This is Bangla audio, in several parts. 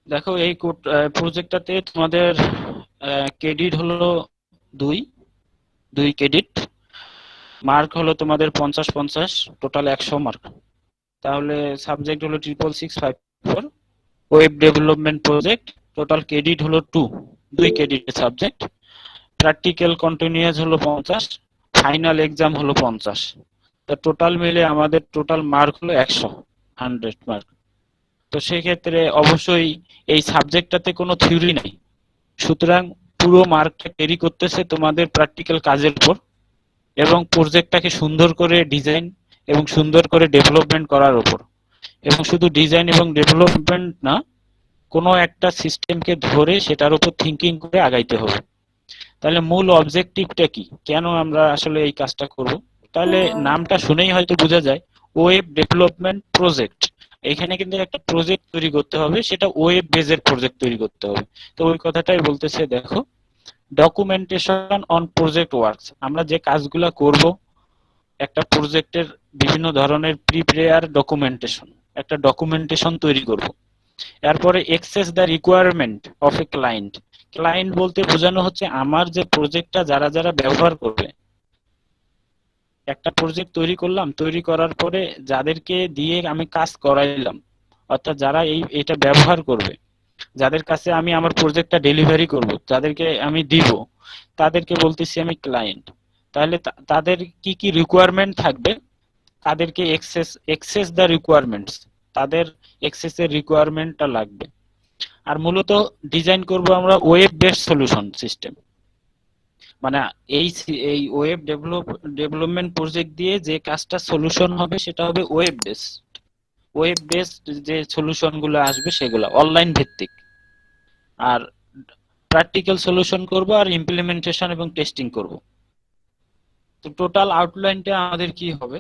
দেখো এই প্রজেক্টটাতে তোমাদের ক্রেডিট হলো 2 2 ক্রেডিট, মার্ক হলো তোমাদের 50-50, টোটাল 100 মার্ক। তাহলে সাবজেক্ট হলো 66654, web development project, total credit হলো 2 ক্রেডিটের সাবজেক্ট, প্র্যাকটিক্যাল কন্টিনিউয়াস হলো 50, ফাইনাল এক্সাম হলো 50। তো টোটাল মিলে আমাদের টোটাল মার্ক হলো 100 মার্ক। তো সেক্ষেত্রে অবশ্যই এই সাবজেক্টটাতে কোনো থিওরি নাই, সুতরাং পুরো মার্কটা ক্যারি করতেছে তোমাদের প্র্যাকটিক্যাল কাজের উপর এবং প্রজেক্টটাকে সুন্দর করে ডিজাইন এবং সুন্দর করে ডেভেলপমেন্ট করার উপর। এবং শুধু ডিজাইন এবং ডেভেলপমেন্ট না, কোনো একটা সিস্টেমকে ধরে সেটার উপর থিঙ্কিং করে আগাইতে হবে। তাহলে মূল অবজেক্টিভটা কি, কেন আমরা আসলে এই কাজটা করব? তাহলে নামটা শুনেই হয়তো বোঝা যায়, ওয়েব ডেভেলপমেন্ট প্রজেক্ট। এখানে কিন্তু একটা প্রজেক্ট তৈরি করতে হবে, সেটা ওয়েব বেজের প্রজেক্ট তৈরি করতে হবে। তো ওই কথাটাই বলতেছে, দেখো ডকুমেন্টেশন অন প্রজেক্ট ওয়ার্কস। আমরা যে কাজগুলো করব একটা প্রজেক্টের বিভিন্ন ধরনের প্রিপেয়ার ডকুমেন্টেশন, একটা ডকুমেন্টেশন তৈরি করব। এরপরে access the requirement of a client. Client বলতে বোঝানো হচ্ছে আমার যে প্রজেক্টটা যারা যারা ব্যবহার করবে। একটা প্রজেক্ট তৈরি করলাম, তৈরি করার পরে যাদেরকে দিয়ে আমি কাজ করাইলাম, অর্থাৎ যারা এটা ব্যবহার করবে, যাদের কাছে আমি আমার প্রজেক্টটা ডেলিভারি করব, যাদেরকে আমি দিব, তাদেরকে বলতেছি আমি ক্লায়েন্ট। তাহলে তাদের কি কি রিকোয়ারমেন্ট থাকবে, তাদেরকে এক্সেস দ্য রিকোয়ারমেন্টস, তাদের এক্সেসের রিকোয়ারমেন্টটা লাগবে। আর মূলত ডিজাইন করব আমরা ওয়েব বেসড সলিউশন সিস্টেম। মানে এই এই ওয়েব ডেভেলপমেন্ট প্রজেক্ট দিয়ে যে কাজটা সলিউশন হবে সেটা হবে ওয়েব বেসড। ওয়েব বেসড যে সলিউশন গুলো আসবে সেগুলো অনলাইন ভিত্তিক। আর প্র্যাকটিক্যাল সলিউশন করব আর ইমপ্লিমেন্টেশন এবং টেস্টিং করব। তো টোটাল আউটলাইনটা আমাদের কি হবে,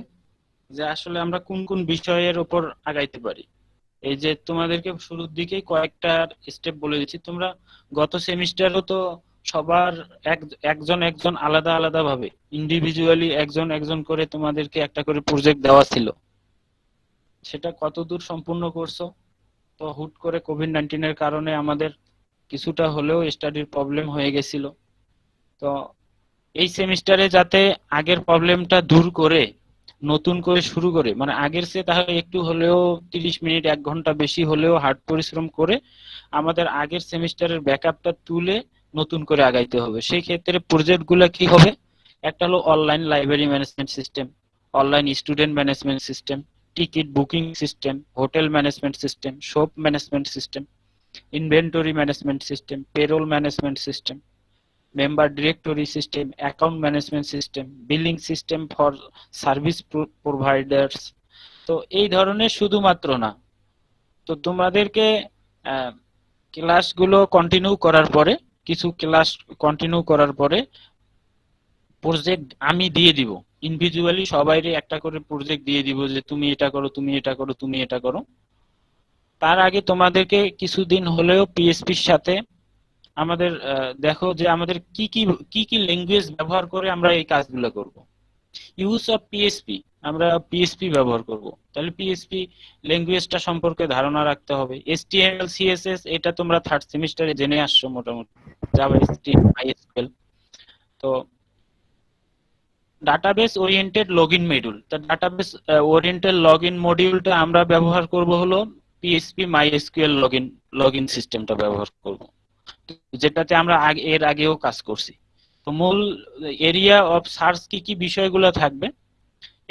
যে আসলে আমরা কোন কোন বিষয়ের উপর আগাইতে পারি। এই যে তোমাদেরকে শুরুর দিকেই কয়েকটা স্টেপ বলে দিচ্ছি, তোমরা গত সেমিস্টারও তো সবার একজন একজন আলাদা আলাদা ভাবে ইন্ডিভিজুয়ালি একজন একজন করে তোমাদেরকে একটা করে প্রজেক্ট দেওয়া ছিল, সেটা কতদূর সম্পূর্ণ করছো? তো হুট করে কোভিড-19 কারণে আমাদের কিছুটা হলেও স্টাডির প্রবলেম হয়ে গেছিল। তো এই সেমিস্টারে যাতে আগের প্রবলেমটা দূর করে নতুন করে শুরু করে, মানে আগের চেয়ে তাহলে একটু হলেও 30 মিনিট 1 ঘন্টা বেশি হলেও হার্ড পরিশ্রম করে আমাদের আগের সেমিস্টারের ব্যাকআপটা তুলে নতুন করে আগাইতে হবে। সেই ক্ষেত্রে প্রজেক্টগুলো কি হবে, একটা হলো online library management system, online student management system, ticket booking system, hotel management system, shop management system, inventory management system, payroll management system, member directory system, account management system, billing system for service providers। তো এই ধরনের শুধুমাত্র না, তো তোমাদেরকে ক্লাসগুলো কন্টিনিউ করার পরে, কিছু ক্লাস কন্টিনিউ করার পরে প্রজেক্ট আমি দিয়ে দিব, ইন্ডিভিজুয়ালি সবাইরে একটা করে প্রজেক্ট দিয়ে দিব যে তুমি এটা করো, তুমি এটা করো, তুমি এটা করো। তার আগে তোমাদেরকে কিছুদিন হলেও পিএসপির সাথে আমাদের দেখো যে আমাদের কি কি কি কি ল্যাঙ্গুয়েজ ব্যবহার করে আমরা এই কাজগুলো করব। ইউজ অফ পিএসপি, আমরা পিএসপি ব্যবহার করব, তাহলে পিএসপি ল্যাঙ্গুয়েজটা সম্পর্কে ধারণা রাখতে হবে। এইচটিএমএল সিএসএস এটা তোমরা থার্ড সেমিস্টারে জেনে আসছো মোটামুটি, জাভা এইচটিএমএল মাইএসকিউএল। তো ডাটাবেস ওরিয়েন্টেড লগইন মডিউল, তো ডাটাবেস ওরিয়েন্টেড লগইন মডিউলটা আমরা ব্যবহার করব হলো পিএসপি মাইএসকিউএল লগইন সিস্টেমটা ব্যবহার করব, যেটাতে আমরা এর আগেও কাজ করছি। তো মূল এরিয়া অফ সার্চ কি কি বিষয়গুলো থাকবে,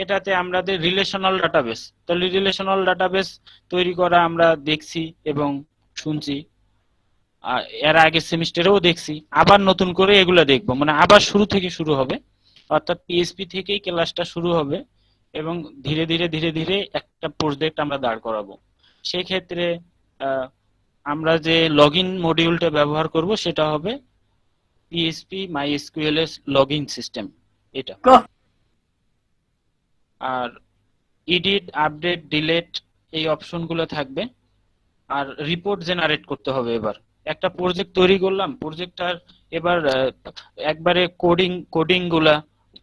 এটাতে আমাদের রিলেশনাল ডাটাবেস, তাহলে রিলেশনাল ডাটাবেস তৈরি করা আমরা দেখছি এবং শুনছি, এর আগে সেমিস্টারেও দেখছি, আবার নতুন করে এগুলো দেখবো, মানে আবার শুরু থেকে শুরু হবে, অর্থাৎ পিএসপি থেকেই ক্লাসটা শুরু হবে এবং ধীরে ধীরে ধীরে ধীরে একটা প্রজেক্ট আমরা দাঁড় করাবো। সেই ক্ষেত্রে আমরা যে লগইন মডিউলটা ব্যবহার করব সেটা হবে পিএসপি মাইএসকিউএল এর লগইন সিস্টেম এটা। আর এডিট, আপডেট, ডিলিট এই অপশনগুলো থাকবে। আর রিপোর্ট জেনারেট করতে হবে। এবার একটা প্রজেক্ট তৈরি করলাম, প্রজেক্টটার এবার একবারে কোডিং গুলা,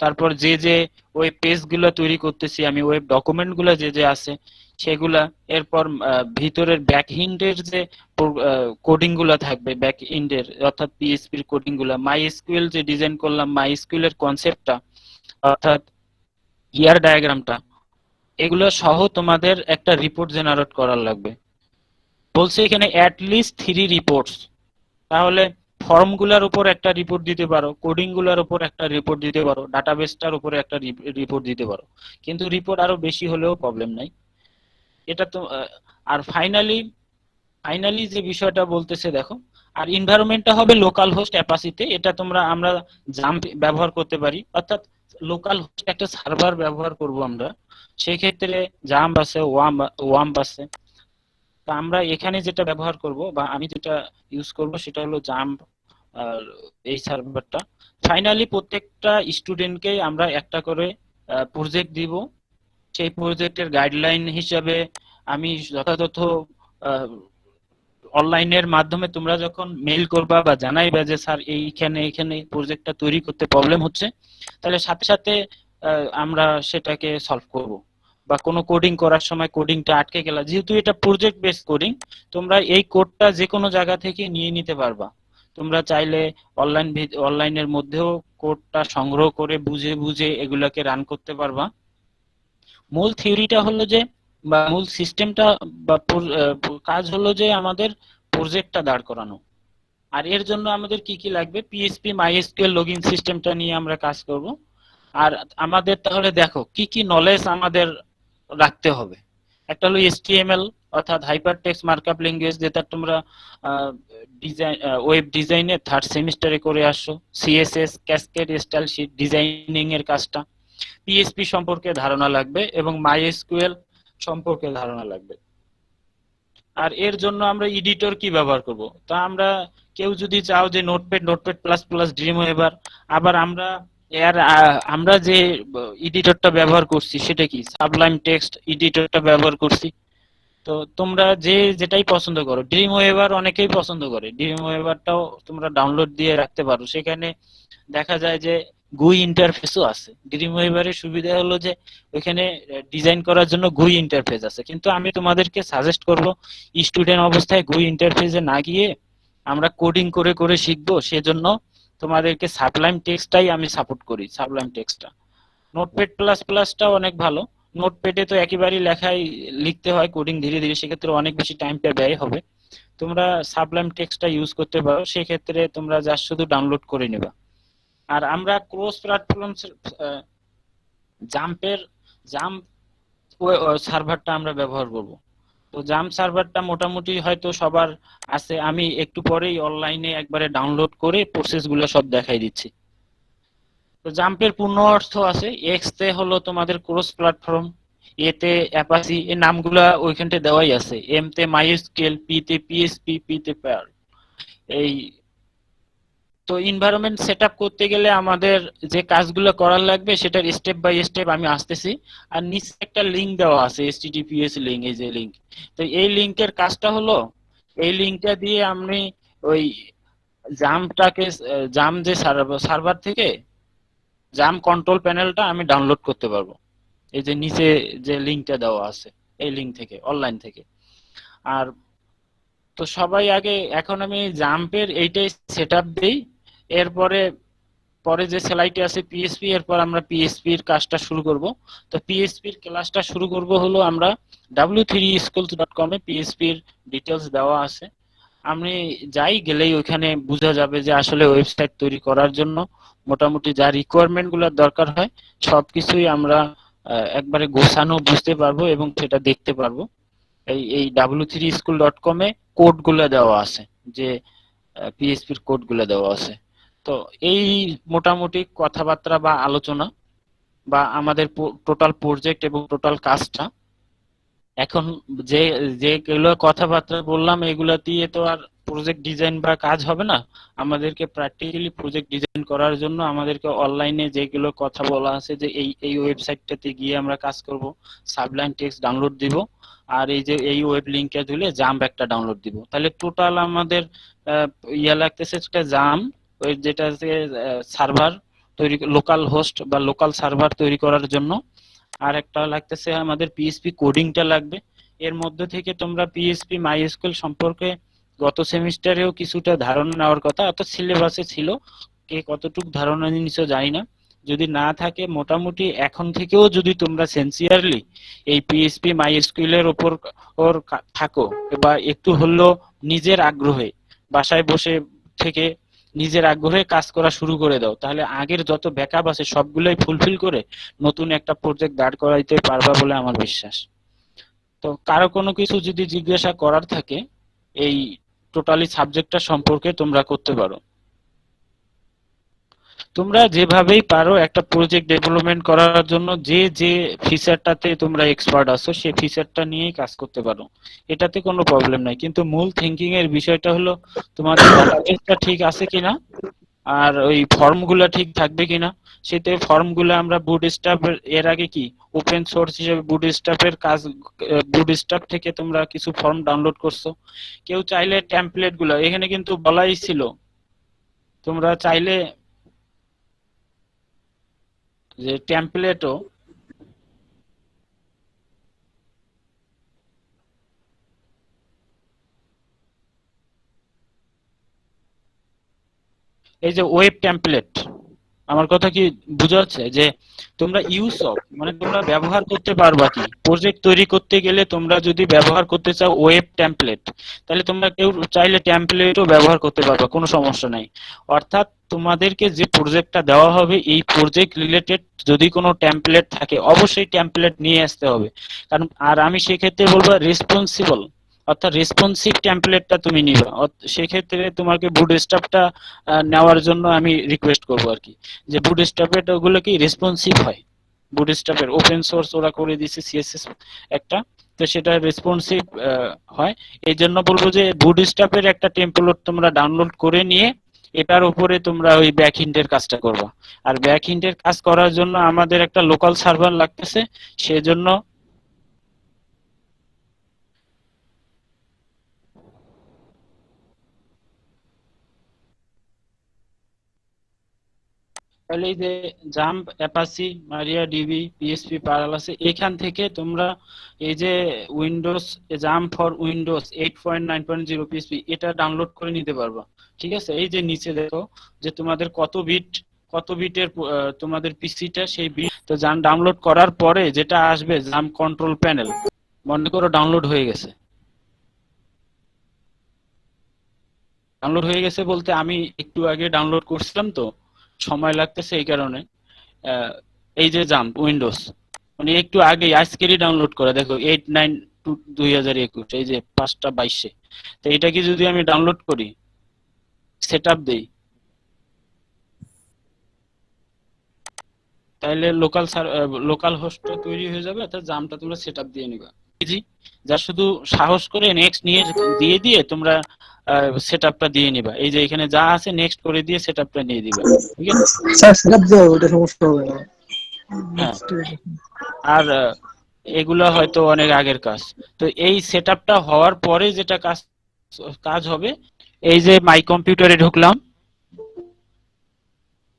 তারপর যে ওয়েব পেজ গুলা তৈরি করতেছি আমি, ওয়েব ডকুমেন্ট গুলা যে আছে সেগুলা, এরপর ভিতরের ব্যাক এন্ডের যে কোডিং গুলা থাকবে, ব্যাক এন্ডের অর্থাৎ পিএইচপির কোডিং গুলা, মাইএসকিউএল যে ডিজাইন করলাম, মাইএসকিউএল এর কনসেপ্টটা অর্থাৎ ইয়ার ডায়াগ্রামটা, এগুলো সহ তোমাদের একটা রিপোর্ট জেনারেট করার লাগবে। বলছে এখানে অ্যাট লিস্ট 3 রিপোর্টস। তাহলে ফর্মগুলোর উপর একটা রিপোর্ট দিতে পারো, কোডিং গুলোর উপর একটা রিপোর্ট দিতে পারো, ডাটাবেসটার উপর একটা রিপোর্ট দিতে পারো, কিন্তু রিপোর্ট আরো বেশি হলেও প্রবলেম নাই। এটা তো আর ফাইনালি যে বিষয়টা বলতেছে দেখো, আর এনভায়রনমেন্টটা হবে লোকাল হোস্ট অ্যাপাসিতে। এটা আমরা জাম্প ব্যবহার করতে পারি, অর্থাৎ লোকাল হোস্ট একটা সার্ভার ব্যবহার করব আমরা, সেই ক্ষেত্রে জাম্প আছে, ওয়াম্প আছে। তা আমরা এখানে যেটা ব্যবহার করব বা আমি যেটা ইউজ করব সেটা হলো জাম্প, আর এই সার্ভারটা। ফাইনালি প্রত্যেকটা স্টুডেন্টকে আমরা একটা করে প্রজেক্ট দিব। সেই প্রজেক্টের গাইডলাইন হিসাবে আমি যথাযথ অনলাইনের মাধ্যমে তোমরা যখন মেইল করবা বা জানাইবা যে স্যার এইখানে প্রজেক্টটা তৈরি করতে প্রবলেম হচ্ছে, তাহলে সাথে সাথে আমরা সেটাকে সলভ করব। বা কোনো কোডিং করার সময় কোডিংটা আটকে গেল, যেহেতু এটা প্রজেক্ট বেস কোডিং, তোমরা এই কোডটা যে কোনো জায়গা থেকে নিয়ে নিতে পারবা। তোমরা চাইলে অনলাইনের মধ্যেও কোডটা সংগ্রহ করে বুঝে বুঝে এগুলাকে রান করতে পারবা। মূল থিওরিটা হলো যে, বা মূল সিস্টেমটা বা কাজ হলো যে আমাদের প্রজেক্টটা দাঁড় করানো। আর এর জন্য আমাদের কি কি লাগবে, পিএইচপি মাইএসকিউএল লগইন সিস্টেমটা নিয়ে আমরা কাজ করব। আর আমাদের তাহলে দেখো কি কি নলেজ আমাদের রাখতে হবে। একটা হলো এইচটিএমএল অর্থাৎ হাইপার টেক্সট মার্কআপ ল্যাঙ্গুয়েজ, যেটা তোমরা ডিজাইন ওয়েব ডিজাইনে 3rd সেমিস্টারে করে আসছো। CSS, cascade, style sheet designing এর কাজটা। পিএইচপি সম্পর্কে ধারণা লাগবে এবং মাইএসকিউএল সম্পর্কে ধারণা লাগবে। আর এর জন্য আমরা এডিটর কি ব্যবহার করব, তা আমরা কেউ যদি চাও যে নোটপ্যাড প্লাস প্লাস ড্রিমওয়েভার, আবার আমরা যে এডিটরটা ব্যবহার করছি সেটা কি সাবলাইম টেক্সট এডিটরটা ব্যবহার করছি। তো তোমরা যে যেটাই পছন্দ করো, ড্রিমওয়েভার অনেকেই পছন্দ করে, ড্রিমওয়েভারটাও তোমরা ডাউনলোড দিয়ে রাখতে পারো। সেখানে দেখা যায় যে গুই ইন্টারফেসও আছে। ড্রিমওয়েভারের সুবিধা হলো যে ওইখানে ডিজাইন করার জন্য গুই ইন্টারফেস আছে, কিন্তু আমি তোমাদেরকে সাজেস্ট করব স্টুডেন্ট অবস্থায় গুই ইন্টারফেসে না গিয়ে আমরা কোডিং করে করে শিখবো, সেজন্য তোমাদেরকে সাবলাইম টেক্সটটাই আমি সাপোর্ট করি। সাবলাইম টেক্সটটা, নোটপ্যাড প্লাস প্লাসটা অনেক ভালো। নোটপ্যাডে তো একেবারেই লিখতে হয় কোডিং ধীরে ধীরে, সেক্ষেত্রে অনেক বেশি টাইমটা ব্যয় হবে। তোমরা সাবলাইম টেক্সটটা ইউজ করতে পারো, সেক্ষেত্রে তোমরা জাস্ট শুধু ডাউনলোড করে নেবা। আর আমরা ক্রস প্ল্যাটফর্ম জাম্প সার্ভারটা আমরা ব্যবহার করব। তো জাম্প সার্ভারটা মোটামুটি হয়তো সবার আছে, আমি একটু পরেই অনলাইনে একবারে ডাউনলোড করে প্রসেসগুলো সব দেখাই দিচ্ছি। তো জাম্পের পূর্ণ অর্থ আছে, এক্স তে হলো তোমাদের ক্রস প্ল্যাটফর্ম, এ তে অ্যাপাচি, এই নামগুলা ওইখানটা দেওয়াই আছে, এম তে মাইএসকিউএল, পি তে পিএইচপি, পি তে পার্ল। এই তো এনভায়রনমেন্ট সেটআপ করতে গেলে আমাদের যে কাজগুলো করার লাগবে সেটার স্টেপ বাই স্টেপ আমি আসতেছি। আর নিচে একটা লিংক দেওয়া আছে, https লিংক, এই যে লিংক। তো এই লিংকের কাজটা হলো, এই লিংকটা দিয়ে আমি ওই জাম যে সার্ভার থেকে জাম কন্ট্রোল প্যানেলটা আমি ডাউনলোড করতে পারবো। এই যে নিচে যে লিংকটা দেওয়া আছে, এই লিংক থেকে, অনলাইন থেকে। আর তো সবাই আগে, এখন আমি জাম্পের এইটাই সেটআপ দেই। এরপরে যে স্লাইডে আছে পিএইচপি, এরপর আমরা পিএইচপি এর কাজটা শুরু করব। তো পিএইচপি এর ক্লাসটা শুরু করব হলো আমরা w3schools.com এ পিএইচপি এর ডিটেইলস দেওয়া আছে। আমি যাই গেলেই ওখানে বোঝা যাবে যে আসলে ওয়েবসাইট তৈরি করার জন্য মোটামুটি যা রিকোয়ারমেন্ট গুলো দরকার হয় সবকিছুই আমরা একবারে গোছানো বুঝতে পারবো এবং সেটা দেখতে পারবো। এই w3school.com এ কোডগুলো দেওয়া আছে, যে পিএইচপি এর কোডগুলো দেওয়া আছে। তো এই মোটামুটি কথাবার্তা বা আলোচনা বা আমাদের টোটাল প্রজেক্ট এবং টোটাল কাজটা। এখন যে যেগুলো কথাবার্তা বললাম এগুলো দিয়ে তো আর প্রজেক্ট ডিজাইন বা কাজ হবে না। আমাদেরকে প্র্যাকটিক্যালি প্রজেক্ট ডিজাইন করার জন্য আমাদেরকে অনলাইনে যেগুলো কথা বলা আছে, যে এই ওয়েবসাইটটাতে গিয়ে আমরা কাজ করব, সাবলাইম টেক্সট ডাউনলোড দিব, আর এই যে এই ওয়েব লিংকে দিলে জাম্প একটা ডাউনলোড দিব। তাহলে টোটাল আমাদের লাগতেছে একটা জাম্প, ওই যেটা সার্ভার তৈরি, লোকাল হোস্ট বা লোকাল সার্ভার তৈরি করার জন্য। আর একটা লাগতেছে আমাদের পিএইচপি কোডিংটা লাগবে। এর মধ্যে থেকে তোমরা পিএইচপি মাইএসকিউএল সম্পর্কে গত সেমিস্টারেও কিছুটা ধারণা নেওয়ার কথা, অর্থাৎ সিলেবাসে ছিল, কে কতটুকু ধারণা নিয়েছো জানি না। যদি না থাকে মোটামুটি এখন থেকেও যদি তোমরা সিনসিয়ারলি এই পিএইচপি মাইএসকিউএল এর উপর থাকো বা একটু হলেও নিজের আগ্রহে বাসায় বসে থেকে নিজের আগ্রহে কাজ করা শুরু করে দাও, তাহলে আগের যত ব্যাকআপ আছে সবগুলোই ফুলফিল করে নতুন একটা প্রজেক্ট দাঁড় করাইতে পারবা বলে আমার বিশ্বাস। তো কারো কোনো কিছু যদি জিজ্ঞাসা করার থাকে এই টোটালি সাবজেক্টটা সম্পর্কে তোমরা করতে পারো। তোমরা যেভাবেই পারো একটা প্রজেক্ট ডেভেলপমেন্ট করার জন্য যে যে ফিচারটাতে তোমরা এক্সপার্ট আছো সেই ফিচারটা নিয়েই কাজ করতে পারো, এটাতে কোনো প্রবলেম নাই। কিন্তু মূল থিঙ্কিং এর বিষয়টা হলো তোমাদের ডাটাবেসটা ঠিক আছে কিনা আর ওই ফর্মগুলো ঠিক থাকবে কিনা। সেতে ফর্মগুলো আমরা বুটস্ট্র্যাপ এর আগে কি ওপেন সোর্স হিসেবে বুটস্ট্র্যাপের কাজ, বুটস্ট্র্যাপ থেকে তোমরা কিছু ফর্ম ডাউনলোড করছো। কেউ চাইলে টেমপ্লেটগুলো এখানে কিন্তু বলাই ছিল তোমরা চাইলে যে টেমপ্লেটও এই যে ওয়েব টেমপ্লেট, আমার কথা কি বোঝা যাচ্ছে যে তোমরা ইউজ অফ মানে তোমরা ব্যবহার করতে পারবা কি প্রজেক্ট তৈরি করতে গেলে তোমরা যদি ব্যবহার করতে চাও ওয়েব টেমপ্লেট, তাহলে তোমরা কেউ চাইলে টেমপ্লেটও ব্যবহার করতে পারবা, কোনো সমস্যা নাই। অর্থাৎ তোমাদেরকে যে প্রজেক্টটা দেওয়া হবে এই প্রজেক্ট রিলেটেড যদি কোনো টেমপ্লেট থাকে অবশ্যই টেমপ্লেট নিয়ে আসতে হবে। কারণ আর আমি সেক্ষেত্রে বলবো রেসপন্সিবল অর্থাৎ রেসপন্সিভ টেমপ্লেটটা তুমি নিবা, সেক্ষেত্রে তোমাকে বুটস্ট্র্যাপটা নেওয়ার জন্য আমি রিকোয়েস্ট করবো আর কি, যে বুটস্ট্র্যাপের ওগুলো কি রেসপন্সিভ হয়। বুটস্ট্র্যাপের ওপেন সোর্স ওরা করে দিয়েছে সিএসএস একটা, তো সেটা রেসপন্সিভ হয়। এই জন্য বলবো যে বুটস্ট্র্যাপের একটা টেমপ্লেট তোমরা ডাউনলোড করে নিয়ে এটার উপরে তোমরা ওই ব্যাকএন্ডের কাজটা করবা। আর ব্যাকএন্ডের কাজ করার জন্য আমাদের একটা লোকাল সার্ভার লাগতেছে, সেজন্য তাহলে এই যে XAMPP, Apache, MariaDB, PHP Perl আছে, এখান থেকে তোমরা এই যে Windows XAMPP for Windows 8.9.0 PHP এটা ডাউনলোড করে নিতে পারবা। ঠিক আছে, এই যে নিচে দেখো যে তোমাদের কত বিটের তোমাদের পিসিটা, সেই বিট তো ডাউনলোড করার পরে যেটা আসবে জাম্প কন্ট্রোল প্যানেল, মনে করো ডাউনলোড হয়ে গেছে। ডাউনলোড হয়ে গেছে বলতে আমি একটু আগে ডাউনলোড করছিলাম তো সময় লাগতেছে এই কারণে। এই যে জাম্প উইন্ডোজ মানে একটু আগে আজকেরই ডাউনলোড করে দেখো 8/9/2021 এই যে 5টা 22-এ। তো এটা কি যদি আমি ডাউনলোড করি সেট আপ দিই তাহলে লোকাল হোস্টটা তৈরি হয়ে যাবে, অর্থাৎ জামটা তোমরা সেট আপ দিয়ে নিবা ইজি। যা শুধু সাহস করে নেক্সট নিয়ে দিয়ে তোমরা সেট আপটা দিয়ে নিবা, এই যে এখানে যা আছে নেক্সট করে দিয়ে সেট আপটা নিয়ে দিবা। ঠিক আছে স্যার সেট আপ দাও, ওটা সমস্যা হবে না। হ্যাঁ, আর এগুলো হয়তো অনেক আগের কাজ। তো এই সেট আপটা হওয়ার পরে যেটা কাজ হবে, এই যে মাই কম্পিউটারে ঢুকলাম,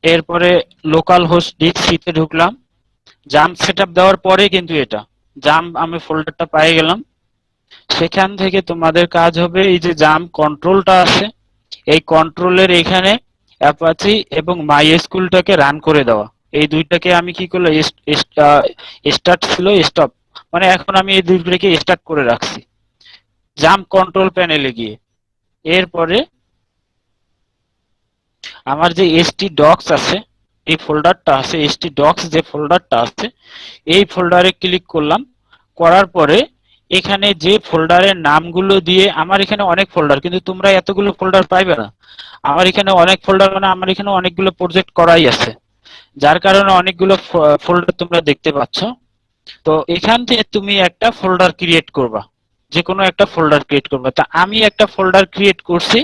এরপরে লোকাল হোস্ট ডিসিতে ঢুকলাম, জাম্প সেটআপ দেওয়ার পরে কিন্তু এটা জাম্প আমি ফোল্ডারটা পেয়ে গেলাম। সেখান থেকে তোমাদের কাজ হবে এই যে জাম্প কন্ট্রোলটা আছে এই কন্ট্রোলের এখানে অ্যাপাচি এবং মাইএসকিউএলটাকে রান করে দেওয়া। এই দুইটাকে আমি কি করলাম স্টার্ট ছিল স্টপ, মানে এখন আমি এই দুইটাকে স্টার্ট করে রাখছি জাম্প কন্ট্রোল প্যানেলে গিয়ে। এরপরে আমার যে এসটি ডক্স আছে এই ফোল্ডারটা আছে, এসটি ডক্স যে ফোল্ডারটা আছে এই ফোল্ডারে ক্লিক করলাম। করার পরে এখানে যে ফোল্ডারের নামগুলো দিয়ে আমার এখানে অনেক ফোল্ডার, কিন্তু তোমরা এতগুলো ফোল্ডার পাইবে না। আমার এখানে অনেক ফোল্ডার মানে আমার এখানে অনেকগুলো প্রজেক্ট করাই আছে, যার কারণে অনেকগুলো ফোল্ডার তোমরা দেখতে পাচ্ছ। তো এখান থেকে তুমি একটা ফোল্ডার ক্রিয়েট করবা, যে কোনো একটা ফোল্ডার ক্রিয়েট করবা। তা আমি একটা ফোল্ডার ক্রিয়েট করছি,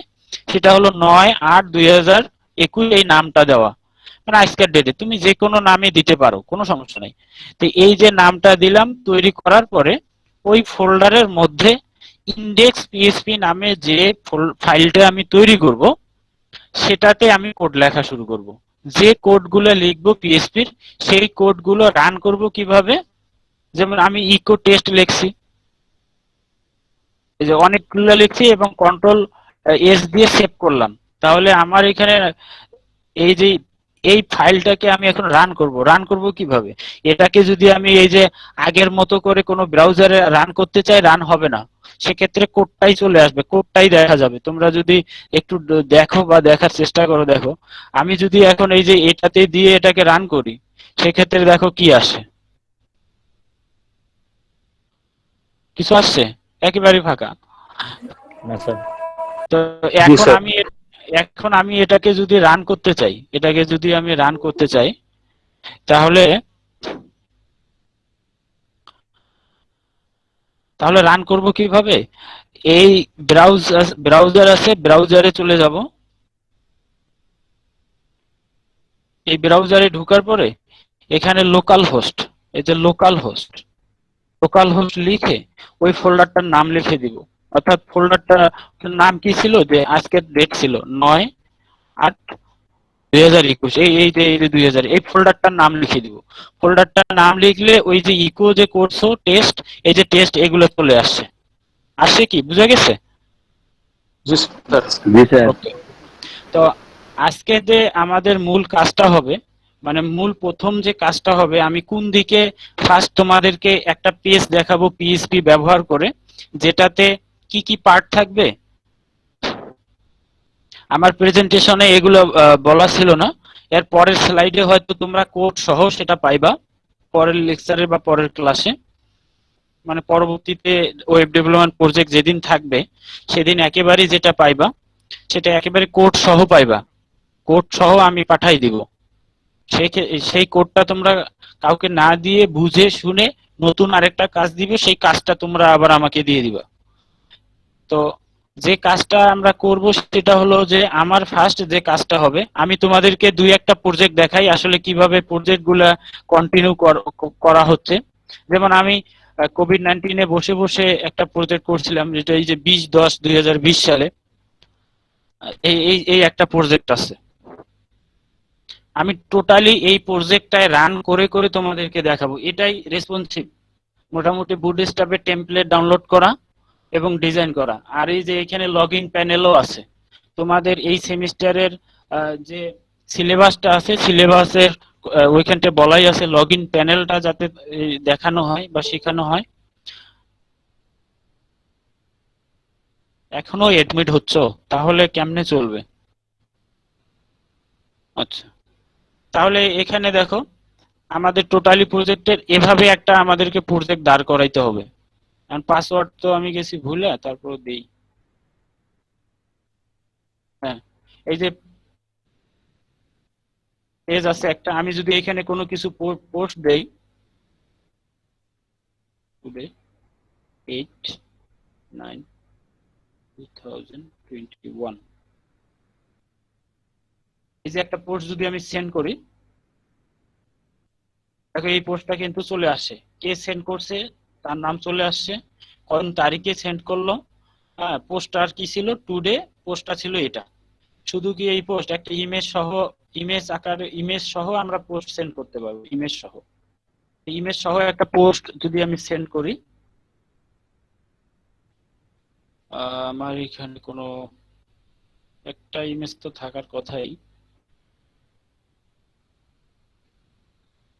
সেটা হলো 9/8/2021 এই নামটা দেওয়া, মানে আজকের ডেটে তুমি যে কোনো নামে দিতে পারো, কোনো সমস্যা নেই। তো এই যে নামটা দিলাম, তৈরি করার পরে ওই ফোল্ডারের মধ্যে ইন্ডেক্স পিএসপি নামে যে ফাইলটা আমি তৈরি করব সেটাতে আমি কোড লেখা শুরু করব। যে কোডগুলো লিখবো পিএসপির সেই কোডগুলো রান করব কিভাবে, যেমন আমি ইকো টেস্ট লিখছি, এই যে অনেকগুলো লিখছি এবং কন্ট্রোল এস দিয়ে সেভ করলাম, তাহলে আমার এখানে এই যে এই ফাইলটাকে আমি এখন রান করব কিভাবে? এটাকে যদি আমি এই যে আগের মতো করে কোনো ব্রাউজারে রান করতে চাই, রান হবে না। সেক্ষেত্রে কোডটাই চলে আসবে, কোডটাই দেখা যাবে। তোমরা যদি একটু দেখো বা দেখার চেষ্টা করো, দেখো আমি যদি এখন এই যে এটাতে দিয়ে এটাকে রান করি, সেক্ষেত্রে দেখো কি আসে। কিছু আসছে? একেবারে ফাঁকা। না স্যার। তো জি এখন স্যার। আমি এটাকে যদি রান করতে চাই, তাহলে রান করব কিভাবে? এই ব্রাউজার আছে, ব্রাউজারে চলে যাব। এই ব্রাউজারে ঢোকার পরে এখানে লোকাল হোস্ট, এই যে লোকাল হোস্ট লিখে ওই ফোল্ডারটার নাম লিখে দিব। অর্থাৎ ফোল্ডারটার নাম কি ছিল, যে আজকের ডেট ছিল 9/8/2021, এই যে 2000, এই ফোল্ডারটার নাম লিখে দিব। ফোল্ডারটার নাম লিখলে ওই যে ইকো যে করছো টেস্ট, এই যে টেস্ট এগুলো চলে আসছে কি বুঝা গেছে? জি স্যার। জি স্যার। ওকে। তো আজকে যে আমাদের মূল কাজটা হবে, মানে মূল প্রথম যে কাজটা হবে, আমি কোন দিকে ফার্স্ট তোমাদেরকে একটা পেজ দেখাবো পিএইচপি ব্যবহার করে, যেটাতে কি কি পার্ট থাকবে। আমার প্রেজেন্টেশনে এগুলো বলা ছিল না, এর পরের স্লাইডে হয়তো তোমরা কোড সহ সেটা পাইবা পরের লেকচারে বা পরের ক্লাসে। মানে পরবর্তীতে ওয়েব ডেভেলপমেন্ট প্রজেক্ট যেদিন থাকবে সেদিন একেবারেই যেটা পাইবা সেটা একেবারে কোড সহ পাইবা। কোড সহ আমি পাঠাই দিব। সেই কোডটা তোমরা কাউকে না দিয়ে বুঝে শুনে নতুন আরেকটা কাজ দিবে, সেই কাজটা তোমরা আবার আমাকে দিয়ে দিবা। তো যে কাজটা আমরা করব সেটা হলো যে আমার ফার্স্ট যে কাজটা হবে, আমি তোমাদেরকে দুই একটা প্রজেক্ট দেখাই আসলে কিভাবে প্রজেক্টগুলা কন্টিনিউ করা হচ্ছে। যেমন আমি কোভিড-19 বসে বসে একটা প্রজেক্ট করছিলাম, যেটা এই যে 20/10/2020 সালে এই একটা প্রজেক্ট আছে। আমি টোটালি এই প্রজেক্টটায় রান করে করে তোমাদেরকে দেখাবো। এটাই রেসপন্সিভ, মোটামুটি বুটস্ট্র্যাপের টেমপ্লেট ডাউনলোড করা এবং ডিজাইন করা। আর এই যে এখানে লগইন প্যানেলও আছে। তোমাদের এই সেমিস্টারের যে সিলেবাসটা আছে, সিলেবাসের ওইখানটা বলাই আছে লগইন প্যানেলটা যাতে দেখানো হয় বা শেখানো হয়। এখনো এডমিট হচ্ছ, তাহলে কেমনে চলবে? আচ্ছা, তাহলে এখানে দেখো আমাদের টোটালি প্রজেক্টের এভাবে একটা আমাদেরকে প্রজেক্ট দাঁড় করাইতে হবে। কারণ পাসওয়ার্ড তো আমি গেছি ভুলে, তারপর দেই। হ্যাঁ, এই যে পেজ আছে একটা, আমি যদি এখানে কোনো কিছু পোস্ট দেই, টুডে 8/9/2021, এই যে একটা পোস্ট যদি আমি সেন্ড করি, দেখো এই পোস্টটা কিন্তু চলে আসে। কে সেন্ড করছে তার নাম চলে আসছে, কোন তারিখে সেন্ড করলো। হ্যাঁ, পোস্টটার কি ছিল, টুডে পোস্টটা ছিল এটা। শুধু কি এই পোস্ট, একটা ইমেজ সহ, ইমেজ আকারে ইমেজ সহ আমরা পোস্ট সেন্ড করতে পারবো। ইমেজ সহ একটা পোস্ট যদি আমি সেন্ড করি, আমার এখানে কোনো একটা ইমেজ তো থাকার কথাই।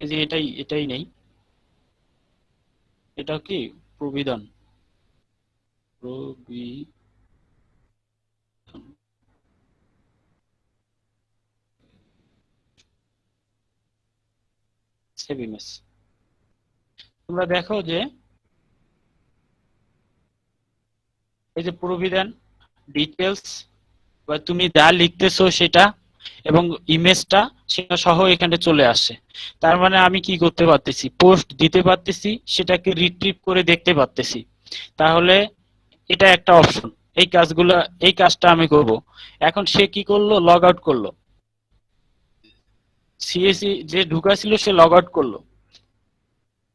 এই যে এটাই নেই। এটা কি প্রবিধান, সেভ ইমেজ। তোমরা দেখো যে এই যে প্রবিধান ডিটেলস, বা তুমি যা লিখতেছো সেটা এবং ইমেজটা সেটা সহ এখানে চলে আসে। তার মানে আমি কি করতে পারতেছি, পোস্ট দিতে পারতেছি, সেটাকে রিট্রিভ করে দেখতে পারতেছি। তাহলে এটা একটা অপশন। এই কাজটা আমি করব। এখন সে কি করলো, লগ আউট করলো। সিএসি যে ঢুকা ছিল সে লগ আউট করলো।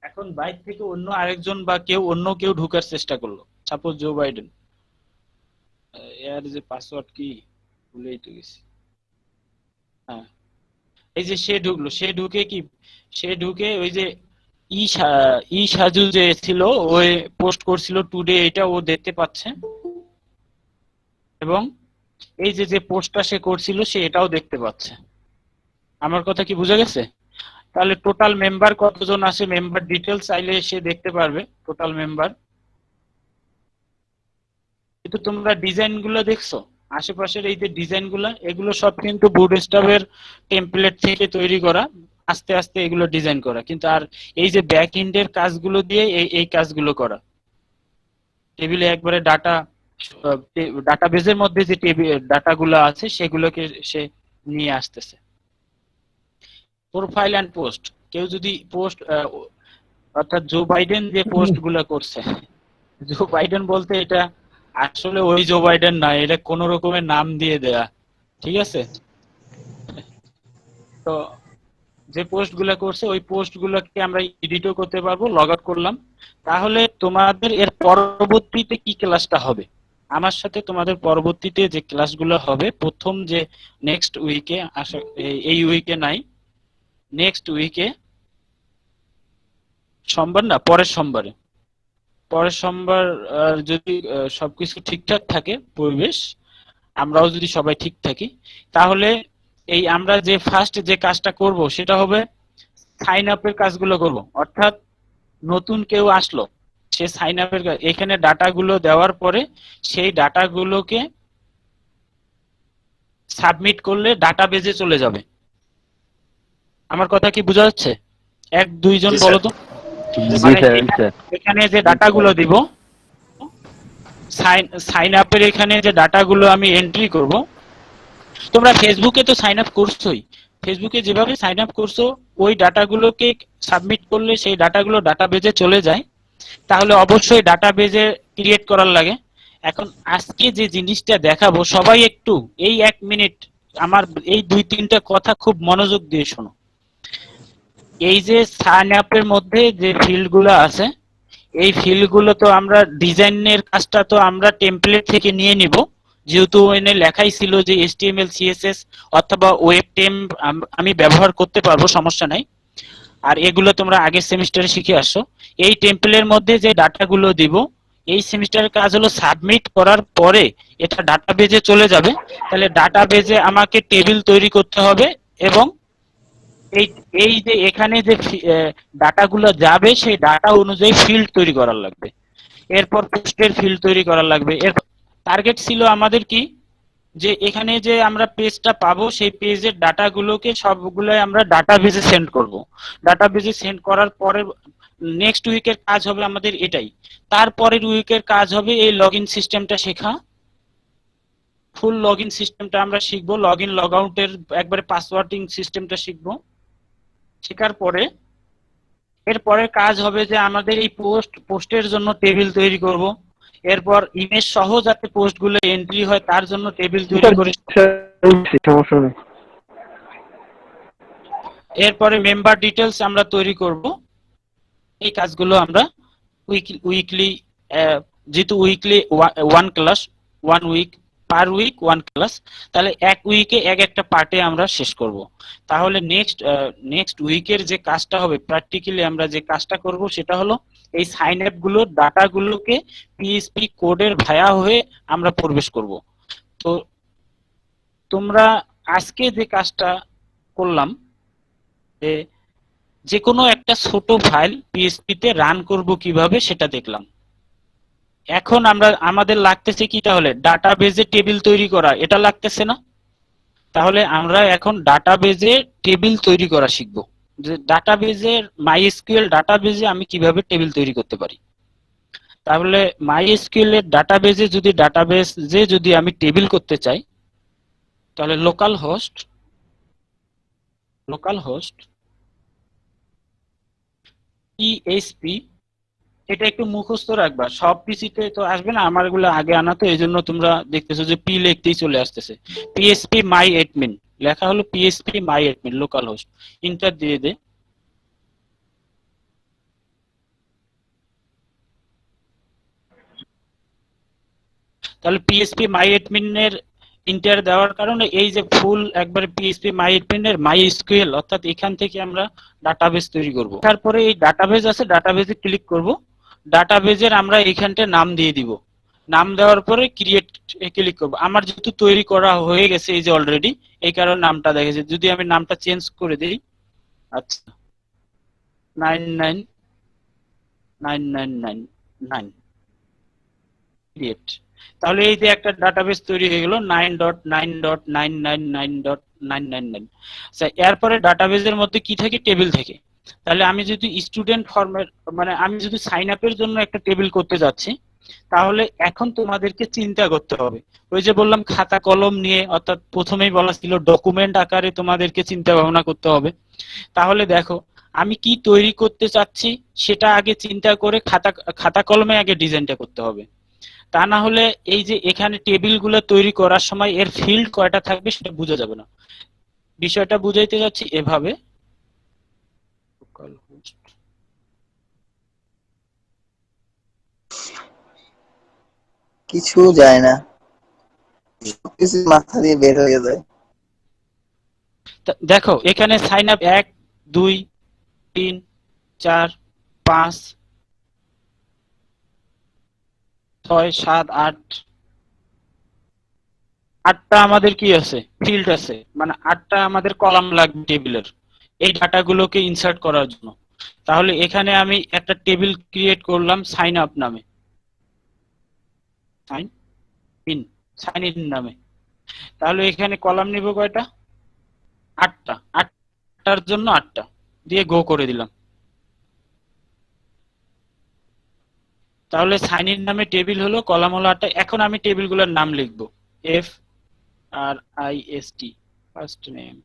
এখন বাইরে থেকে অন্য আরেকজন বা অন্য কেউ ঢুকার চেষ্টা করলো, সাপোজ জো বাইডেন। এর যে পাসওয়ার্ড কি ভুলেই তো গেছি। হ্যাঁ, এই যে সে ঢুকলো, সে ঢুকে ওই যে ই সাজু যে ছিল ওই পোস্ট করছিল টুডে, এটা ও দেখতে পাচ্ছে, এবং এই যে যে পোস্টটা সে করছিল সে এটাও দেখতে পাচ্ছে। আমার কথা কি বোঝা গেছে? তাহলে টোটাল মেম্বার কতজন আছে, মেম্বার ডিটেলস চাইলে সে দেখতে পারবে টোটাল মেম্বার। কিন্তু তোমরা ডিজাইন গুলো দেখছো, আশেপাশের এই যে ডিজাইন গুলো, এগুলো সব কিন্তু বুটস্ট্র্যাপের টেমপ্লেট থেকে তৈরি করা, আস্তে আস্তে এগুলো ডিজাইন করা, কিন্তু আর এই যে ব্যাক এন্ডের কাজগুলো দিয়ে এই কাজগুলো করা, টেবিলে একবারে ডাটাবেজের মধ্যে যে ডাটাগুলো আছে সেগুলোকে সে নিয়ে আসতেছে। প্রোফাইল এন্ড পোস্ট, কেউ যদি পোস্ট, অর্থাৎ জো বাইডেন যে পোস্ট গুলো করছে, জো বাইডেন বলতে এটা আসলে ওই জো বাইডেন না, এটা কোন রকমের নাম দিয়ে দেয়া, ঠিক আছে? তো যে পোস্ট গুলা করছে ওই পোস্ট গুলোকে আমরা এডিটও করতে পারবো, লগ আউট করলাম। তাহলে তোমাদের এর পরবর্তীতে কি ক্লাসটা হবে, আমার সাথে তোমাদের পরবর্তীতে যে ক্লাসগুলো হবে, প্রথম যে নেক্সট উইকে আসা, এই উইকে নাই, নেক্সট উইকে সোমবার না পরের সোমবারে, পরের সোমবার যদি সবকিছু ঠিকঠাক থাকে, পরিবেশ, আমরাও যদি সবাই ঠিক থাকি, তাহলে এই আমরা যে ফার্স্ট যে কাজটা করব সেটা হবে সাইন আপের কাজগুলো করব। অর্থাৎ নতুন কেউ আসলো, সে সাইন আপের এখানে ডাটাগুলো দেওয়ার পরে সেই ডাটাগুলোকে সাবমিট করলে ডাটাবেজে চলে যাবে। আমার কথা কি বোঝা যাচ্ছে? এক দুইজন জি বলো স্যার। তো। জি মানে স্যার, জি স্যার। এখানে যে ডাটাগুলো দিব, সাইন আপের এখানে যে ডাটাগুলো আমি এন্ট্রি করব, তোমরা ফেসবুকে তো সাইন আপ করছোই, ফেসবুকে যেভাবে সাইন আপ করছো ওই ডাটাগুলোকে সাবমিট করলে সেই ডাটাগুলো ডাটাবেজে চলে যায়। তাহলে অবশ্যই ডাটাবেজে ক্রিয়েট করার লাগে। এখন আজকে যে জিনিসটা দেখাবো, সবাই একটু এই 1 মিনিট আমার এই 2-3টা কথা খুব মনোযোগ দিয়ে শোনো। এই যে সাইন আপের মধ্যে যে ফিল্ডগুলো আছে, এই ফিল্ডগুলো তো আমরা ডিজাইনের কাজটা তো আমরা টেমপ্লেট থেকে নিয়ে নিব, যেহেতু এনে লেখাই ছিল যে HTML CSS অথবা ওয়েব টেম আমি ব্যবহার করতে পারবো, সমস্যা নাই। আর এগুলো তোমরা আগের সেমিস্টারে শিখে আসছো। এই টেম্পলের মধ্যে যে ডাটাগুলো দিব, এই সেমিস্টারের কাজ হলো সাবমিট করার পরে এটা ডাটাবেজে চলে যাবে। তাহলে ডাটাবেজে আমাকে টেবিল তৈরি করতে হবে, এবং এই এই যে এখানে যে ডাটাগুলো যাবে সেই ডাটা অনুযায়ী ফিল্ড তৈরি করার লাগবে, এরপর পোস্টের ফিল্ড তৈরি করার লাগবে। এর টার্গেট ছিল আমাদের কি, যে এখানে যে আমরা পেজটা পাবো সেই পেজের ডাটাগুলোকে সবগুলোই আমরা ডাটাবেজে সেন্ড করব। ডাটাবেজে সেন্ড করার পরে নেক্সট উইকের কাজ হবে আমাদের এটাই। তারপরের উইকের কাজ হবে এই লগইন সিস্টেমটা শেখা, ফুল লগইন সিস্টেমটা আমরা শিখবো, লগইন লগ আউটের একবারে পাসওয়ার্ডিং সিস্টেমটা শিখবো। শেখার পরে এরপরে কাজ হবে যে আমাদের এই পোস্টের জন্য টেবিল তৈরি করব। এরপর ইমেজ সহ যাতে পোস্টগুলো এন্ট্রি হয় তার জন্য টেবিল তৈরি করে, সমস্যা নেই। এরপরে মেম্বার ডিটেলস আমরা তৈরি করব। এই কাজগুলো আমরা উইকলি, যেহেতু weekly 1 class, 1 week, per week 1 class, তাহলে এক উইকে এক একটা পার্টে আমরা শেষ করব। তাহলে নেক্সট উইকের যে কাজটা হবে, প্র্যাকটিক্যালি আমরা যে কাজটা করব সেটা হলো এই সাইন আপ গুলোর ডাটাগুলোকে পিএসপি কোডের ভায়া হয়ে আমরা প্রবেশ করব। তো তোমরা আজকে যে কাজটা করলাম, যে কোনো একটা ছোট ফাইল পিএসপি তে রান করব কিভাবে সেটা দেখলাম। এখন আমাদের লাগতেছে কি, তাহলে ডাটাবেজে টেবিল তৈরি করা, এটা লাগতেছে না? তাহলে আমরা এখন ডাটাবেজে টেবিল তৈরি করা শিখব, যে ডাটাবেজের মাইএসকিউএল ডাটাবেজে আমি কিভাবে টেবিল তৈরি করতে পারি। তাহলে মাইএসকিউএল এর ডাটাবেজে যদি আমি টেবিল করতে চাই, তাহলে লোকাল হোস্ট পিএইচপি, এটা একটু মুখস্থ রাখবা, সব পিসিতে তো আসবে না, আমার এগুলো আগে আনা, তো এই জন্য তোমরা দেখতেছো যে পি লিখতেই চলে আসতেছে। পিএসপি মাই এডমিন লেখা হলো, পিএসপি মাই এডমিন লোকাল হোস্ট, ইন্টার দিয়ে দে। তাহলে পিএসপি মাই এডমিনের ইন্টার দেওয়ার কারণে এই যে ফুল একবার পিএইচপি মাইএডমিনের মাইএসকিউএল অর্থাৎ এখান থেকে আমরা ডাটাবেস তৈরি করব। তারপরে এই ডাটাবেস আছে, ডাটাবেসে ক্লিক করব। ডাটাবেজের আমরা এইখানটা নাম দিয়ে দিব। নাম দেওয়ার পরে ক্রিয়েট ক্লিক করব। আমার যেহেতু তৈরি করা হয়ে গেছে এই যে অলরেডি, এই কারণে নামটা দেখেছে। যদি আমি নামটা চেঞ্জ করে দিই, আচ্ছা 99999 ক্রিয়েট, তাহলে এই যে একটা ডাটাবেস তৈরি হয়ে গেল 9.9.999.999। আচ্ছা, এরপরে ডাটাবেসের মধ্যে কি থাকে? টেবিল থাকে। তাহলে আমি যদি স্টুডেন্ট ফরম্যাট মানে আমি যদি সাইন আপের জন্য একটা টেবিল করতে যাচ্ছি, তাহলে এখন তোমাদেরকে চিন্তা করতে হবে। ওই যে বললাম খাতা কলম নিয়ে, অর্থাৎ প্রথমেই বলা ছিল ডকুমেন্ট আকারে তোমাদেরকে চিন্তা ভাবনা করতে হবে। তাহলে দেখো আমি কি তৈরি করতে চাচ্ছি সেটা আগে চিন্তা করে খাতা কলমে আগে ডিজাইনটা করতে হবে। তা না হলে এই যে এখানে টেবিলগুলো তৈরি করার সময় এর ফিল্ড কয়টা থাকবে সেটা বোঝা যাবে না। বিষয়টা বুঝাইতে যাচ্ছি এভাবে। কিছু যায় না, সবকিছু মাথা দিয়ে বের হয়ে যায়। দেখো এখানে সাইন আপ 1 2 3 4 5 6 7 8 8টা আমাদের কি আছে? ফিল্ড আছে, মানে 8টা আমাদের কলাম লাগবে টেবিলের এই ডাটাগুলোকে ইনসার্ট করার জন্য। তাহলে এখানে আমি একটা টেবিল ক্রিয়েট করলাম সাইন আপ নামে, সাইন ইন নামে। তাহলে এখানে কলাম নিব কয়টা? 8টা। 8টার জন্য 8টা দিয়ে গো করে দিলাম। তাহলে সাইন ইন নামে টেবিল হলো, কলাম হলো 8টা। এখন আমি টেবিলগুলোর নাম লিখব। FRIST first name,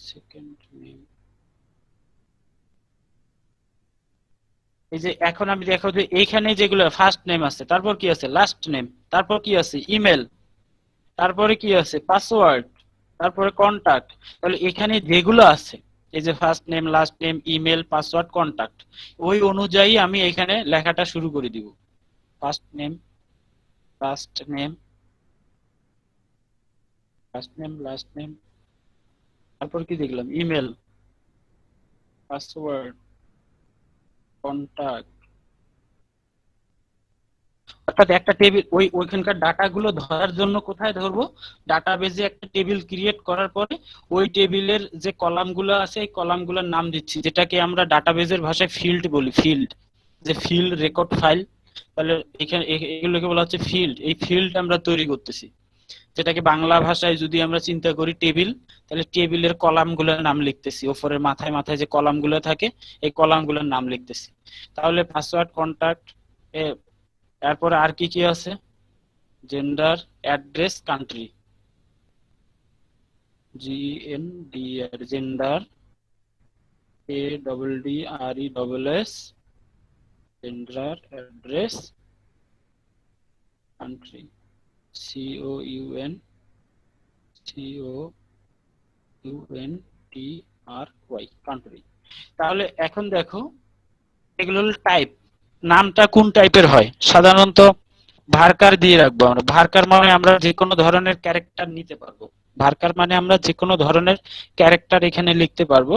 second name. এই যে এখন আমি দেখো যে এইখানে যেগুলো ফার্স্ট নেম আছে, তারপর কি আছে? লাস্ট নেম, তারপর কি আছে? ইমেল, তারপরে কি আছে? পাসওয়ার্ড, তারপরে কন্টাক্ট। তাহলে এখানে যেগুলো আছে এই যে first name, last name, email, password, contact, ওই অনুযায়ী আমি এখানে লেখাটা শুরু করে দিব। First name, last name, first name, last name, তারপর কি দেখলাম? Email, password, contact. অর্থাৎ একটা টেবিল ওইখানকার ডাটাগুলো ধরার জন্য কোথায় ধরবো? ডাটাবেজে একটা টেবিল ক্রিয়েট করার পরে ওই টেবিলের যে কলামগুলো আছে এই কলামগুলোর নাম দিচ্ছি, যেটাকে আমরা ডাটাবেজের ভাষায় ফিল্ড বলি। ফিল্ড, যে ফিল্ড রেকর্ড ফাইল, তাহলে এখানে এগুলোকে বলা হচ্ছে ফিল্ড। এই ফিল্ড আমরা তৈরি করতেছি, যেটাকে বাংলা ভাষায় যদি আমরা চিন্তা করি টেবিল, তাহলে টেবিলের কলামগুলোর নাম লিখতেছি। ওপরের মাথায় মাথায় যে কলামগুলো থাকে এই কলামগুলোর নাম লিখতেছি। তাহলে পাসওয়ার্ড, কন্টাক্ট, এরপরে আর কি কি আছে? Gender, address, country, GNDR, gender, ADDRESS, gender, address, country, COUNTRY, country. তাহলে এখন দেখো এগুলো হলো টাইপ। নামটা কোন টাইপের হয়? সাধারণত ভার্কার দিয়ে রাখবো আমরা। ভার্কার মানে আমরা যে কোনো ধরনের ক্যারেক্টার নিতে পারবো। ভার্কার মানে আমরা যে কোনো ধরনের ক্যারেক্টার এখানে লিখতে পারবো।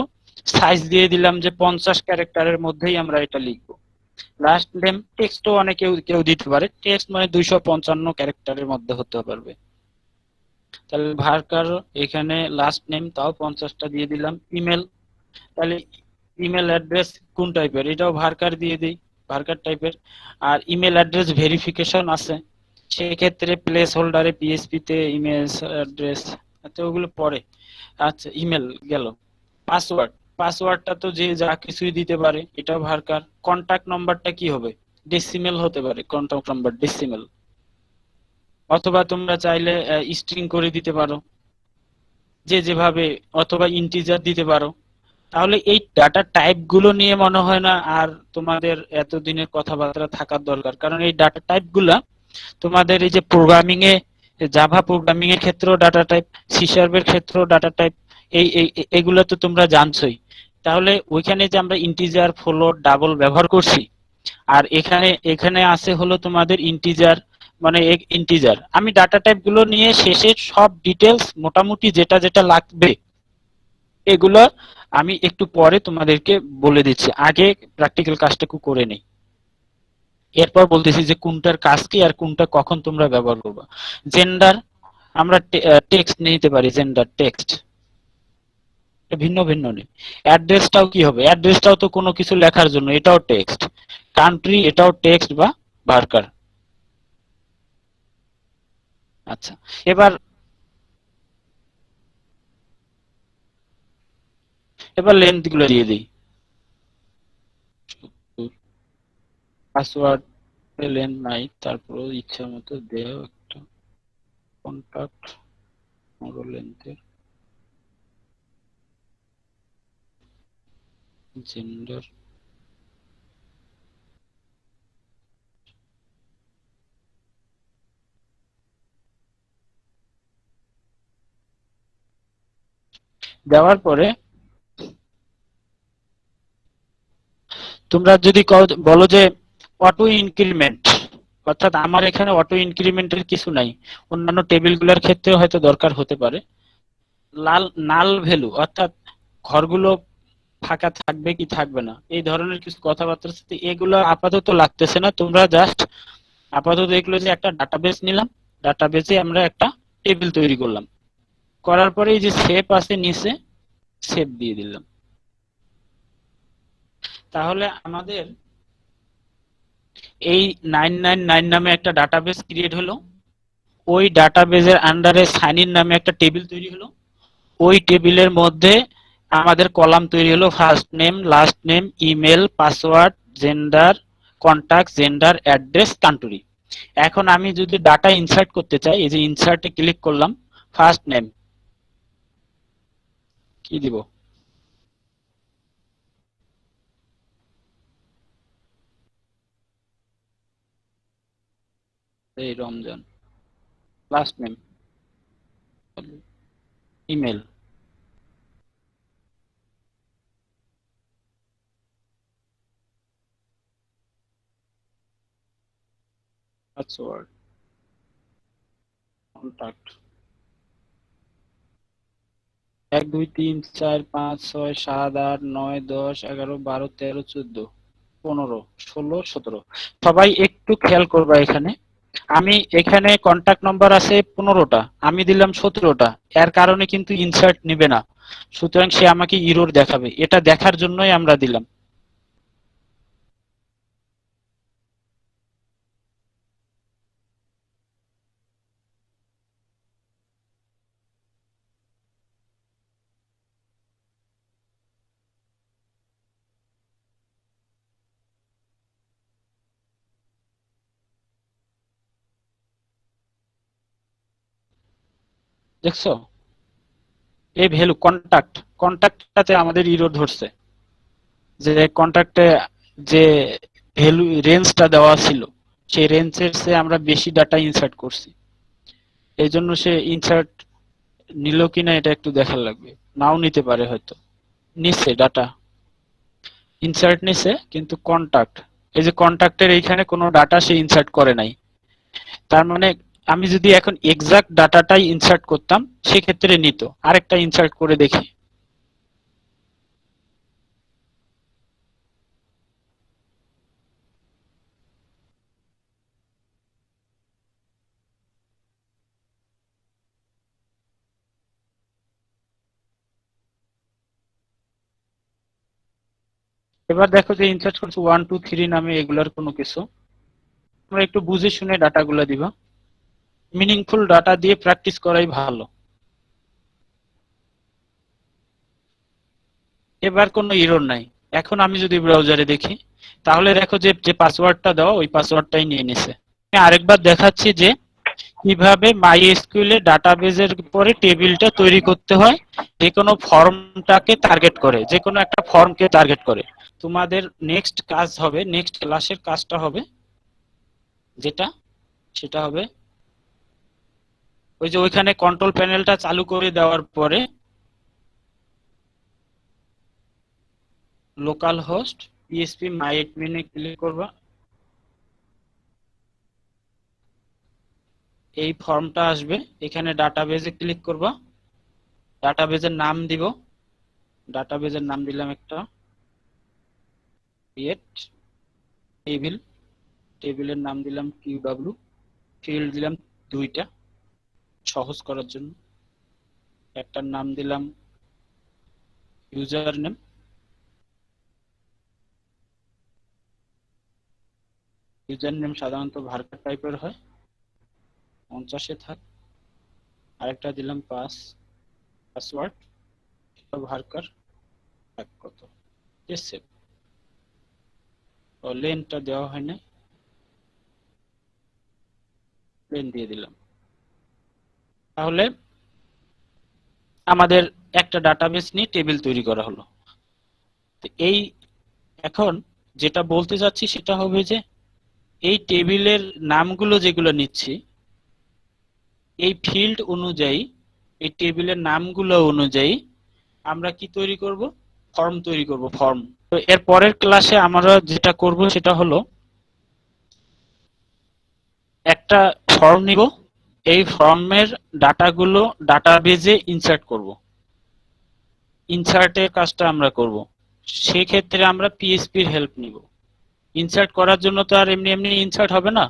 সাইজ দিয়ে দিলাম যে 50 ক্যারেক্টারের মধ্যেই আমরা এটা লিখবো। লাস্ট নেম, টেক্সটও অনেকে কেউ দিতে পারে। টেক্সট মানে 255 ক্যারেক্টারের মধ্যে হতে পারবে। তাহলে ভার্কার এখানে লাস্ট নেম তাও 50টা দিয়ে দিলাম। ইমেল, তাহলে ইমেল অ্যাড্রেস কোন টাইপের? এটাও ভার্কার দিয়ে দিই, ভার্কার টাইপের। আর ইমেল অ্যাড্রেস ভেরিফিকেশন আছে, সেক্ষেত্রে প্লেস হোল্ডারে পিএইচপি তে ইমেল অ্যাড্রেস, আচ্ছা ওগুলো পরে। আচ্ছা ইমেল গেল। পাসওয়ার্ড, পাসওয়ার্ডটা তো যে যা কিছুই দিতে পারে, এটাও ভার্কার। কন্টাক্ট নাম্বারটা কি হবে? ডেসিমেল হতে পারে কন্টাক্ট নাম্বার, ডেসিমেল, অথবা তোমরা চাইলে স্ট্রিং করে দিতে পারো, যে যেভাবে, অথবা ইন্টিজার দিতে পারো। তাহলে এই ডাটা টাইপ গুলো নিয়ে মনে হয় না আর তোমাদের এতদিনের কথাবার্তা থাকার দরকার, কারণ এই ডাটা টাইপ গুলা তোমাদের এই যে প্রোগ্রামিং এ, জাভা প্রোগ্রামিং এর ক্ষেত্রেও ডাটা টাইপ, সি শার্পের ক্ষেত্রেও ডাটা টাইপ, এগুলো তো তোমরা জানছোই। তাহলে ওইখানে যে আমরা ইন্টিজার, ফ্লোট, ডাবল ব্যবহার করছি, আর এখানে এখানে আছে হলো তোমাদের ইন্টিজার, মানে ইন্টিজার। আমি ডাটা টাইপ গুলো নিয়ে শেষে সব ডিটেলস মোটামুটি যেটা যেটা লাগবে এগুলো আমি একটু পরে তোমাদেরকে বলে দিচ্ছি, আগে প্র্যাকটিক্যাল কাজটুকু করে নেই। এরপর বলতেছি যে কোনটার কাজ কি আর কোনটা কখন তোমরা ব্যবহার করবে। জেন্ডার, আমরা টেক্সট নিতে পারি, জেন্ডার টেক্সট, ভিন্ন ভিন্ন নেই। অ্যাড্রেসটাও কি হবে, অ্যাড্রেসটাও তো কোনো কিছু লেখার জন্য, এটাও টেক্সট। কান্ট্রি, এটাও টেক্সট বা ভার্কার। আচ্ছা, এবার এবার লেন্থ গুলো দিয়ে দিই। পাসওয়ার্ড লেন্থ নাই, তারপরে ইচ্ছা মতো দেও একটা কন্টাক্ট লেন্থের, জেন্ডার, দেওয়ার পরে তোমরা যদি বলো যে অটো ইনক্রিমেন্ট, অর্থাৎ আমার এখানে অটো ইনক্রিমেন্টের কিছু নাই, অন্যান্য টেবিলগুলোর ক্ষেত্রে হয়তো দরকার হতে পারে। নাল ভ্যালু, অর্থাৎ ঘরগুলো ফাঁকা থাকবে কি থাকবে না, এই ধরনের কিছু কথাবার্তার সাথে এগুলো আপাতত লাগতেছে না। তোমরা জাস্ট আপাতত এগুলো যে একটা ডাটাবেস নিলাম, ডাটাবেসে আমরা একটা টেবিল তৈরি করলাম, করার পরে এই যে সেভ আছে নিচে, সেভ দিয়ে দিলাম। তাহলে আমাদের এই 999 নামে একটা ডাটাবেস ক্রিয়েট হলো। ওই ডাটাবেসের আন্ডারে সাইন ইন নামে একটা টেবিল তৈরি হলো। ওই টেবিলের মধ্যে আমাদের কলাম তৈরি হলো, first name, last name, email, password, gender, contact, gender, address, country. এখন আমি যদি ডাটা ইনসার্ট করতে চাই, এই যে ইনসার্টে ক্লিক করলাম, ফার্স্ট নেম কি দিব, এই Ramzan, last name, email, password, contact, 1 2 3 4 5 6 7 8 9 10 11 12 13 14 15 16 17। সবাই একটু খেয়াল করবা, এখানে আমি এখানে কন্টাক্ট নাম্বার আছে 15টা, আমি দিলাম 17টা, এর কারণে কিন্তু ইনসার্ট নেবে না, সুতরাং সে আমাকে ইরর দেখাবে। এটা দেখার জন্যই আমরা দিলাম। দেখছো, এই ভ্যালু কন্টাক্ট, কন্টাক্টটাতে আমাদের ইরর ধরছে, যে কন্টাক্টে যে ভ্যালু রেঞ্জটা দেওয়া ছিল সেই রেঞ্জের চেয়ে আমরা বেশি ডাটা ইনসার্ট করছি, এই জন্য সে ইনসার্ট নিল কিনা এটা একটু দেখার লাগবে, নাও নিতে পারে হয়তো। নিচ্ছে ডাটা, ইনসার্ট নিছে, কিন্তু কন্টাক্ট, এই যে কন্টাক্টের এইখানে কোনো ডাটা সে ইনসার্ট করে নাই। তার মানে আমি যদি এখন এক্সাক্ট ডাটাটাই ইনসার্ট করতাম সেক্ষেত্রে নিত। আরেকটা ইনসার্ট করে দেখি। এবার দেখো যে ইনসার্ট করছি 1 2 3 নামে, এগুলার কোনো কিছু তোমরা একটু বুঝে শুনে ডাটাগুলো দিবা। মিনিংফুল ডাটা দিয়ে প্র্যাকটিস করাই ভালো। এবার কোনো এরর নাই। এখন আমি যদি ব্রাউজারে দেখি, তাহলে দেখো যে যে পাসওয়ার্ডটা দেওয়া ওই পাসওয়ার্ডটাই নিয়ে নিছে। আমি আরেকবার দেখাচ্ছি যে কিভাবে মাইএসকিউএল এর ডাটাবেজের পরে টেবিলটা তৈরি করতে হয়, যে কোনো ফর্মটাকে টার্গেট করে, যে কোনো একটা ফর্মকে টার্গেট করে। তোমাদের নেক্সট কাজ হবে, নেক্সট ক্লাসের কাজটা হবে যেটা, সেটা হবে ওই যে ওইখানে কন্ট্রোল প্যানেলটা চালু করে দেওয়ার পরে লোকাল হোস্ট PHP মাই অ্যাডমিনে ক্লিক করবা। এই ফর্মটা আসবে, এখানে ডাটাবেজে ক্লিক করবা। ডাটাবেজের নাম দিব, ডাটাবেজের নাম দিলাম একটা ক্রিয়েট টেবিল, টেবিলের নাম দিলাম QW, ফিল্ড দিলাম দুইটা সহজ করার জন্য। একটার নাম দিলাম ইউজার নেম, ইউজার নেম সাধারণত ভার্কার টাইপের হয়, 50-এ থাক। আরেকটা দিলাম পাসওয়ার্ড, ভার্কার থাক কত, সেভ। লেনটা দেওয়া হয় না, লেন দিয়ে দিলাম। তাহলে আমাদের একটা ডাটাবেস নিয়ে টেবিল তৈরি করা হলো। এই এখন যেটা বলতে যাচ্ছি সেটা হবে যে এই টেবিলের নামগুলো যেগুলো নিচ্ছি, এই ফিল্ড অনুযায়ী, এই টেবিলের নামগুলো অনুযায়ী আমরা কি তৈরি করব? ফর্ম তৈরি করব, ফর্ম। তো এর পরের ক্লাসে আমরা যেটা করব সেটা হলো একটা ফর্ম নিব, এই ফর্মের ডাটাগুলো ডাটাবেজে ইনসার্ট করব। ইনসার্টের কাজটা আমরা করব, সেক্ষেত্রে আমরা PHP-র হেল্প নিব। ইনসার্ট করার জন্য তো আর এমনি এমনি ইনসার্ট হবে না,